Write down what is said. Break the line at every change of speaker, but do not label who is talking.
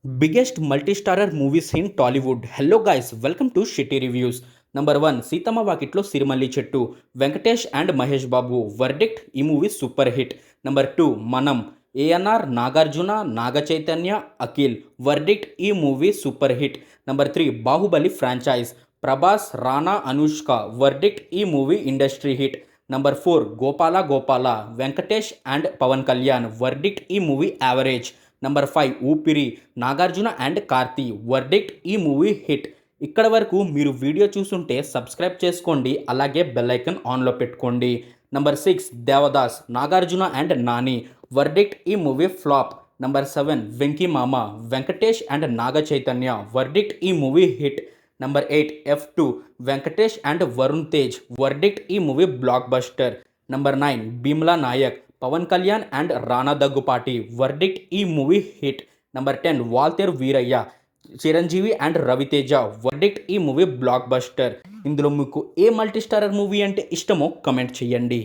Biggest multi-starrer movies in Tollywood. Hello guys, welcome to Shitty Reviews. Number 1, Seetama Vakitlo Sirimalli Chettu, Venkatesh and Mahesh Babu. Verdict, ee movie super hit. Number 2, Manam, ANR, Nagarjuna, Naga Chaitanya, Akil. Verdict, ee movie super hit. Number 3, Bahubali franchise, Prabhas, Rana, Anushka. Verdict, ee movie industry hit. Number 4, Gopala Gopala, Venkatesh and Pawan Kalyan. Verdict, ee movie average. Number 5 ఊపిరి Nagarjuna and Karthi. Verdict, ఈ movie hit. ఇక్కడ వరకు మీరు video చూస్తుంటే subscribe చేసుకోండి, అలాగే bell icon ఆన్లో పెట్టుకోండి. Number 6 Devdas Nagarjuna and Nani. Verdict, ఈ movie flop. Number 7 Venky Mama Venkatesh and Naga Chaitanya. Verdict, ఈ movie hit. Number 8 F2 Venkatesh and Varun Tej. Verdict, ఈ movie blockbuster. Number 9 Bheemla Nayak Pawan Kalyan and Rana Daggubati. Verdict, ఈ movie hit. Number 10 Waltair Veerayya Chiranjeevi and Ravi Teja. Verdict, ఈ మూవీ బ్లాక్ బస్టర్. ఇందులో మీకు ఏ మల్టీ స్టారర్ మూవీ అంటే ఇష్టమో comment చేయండి.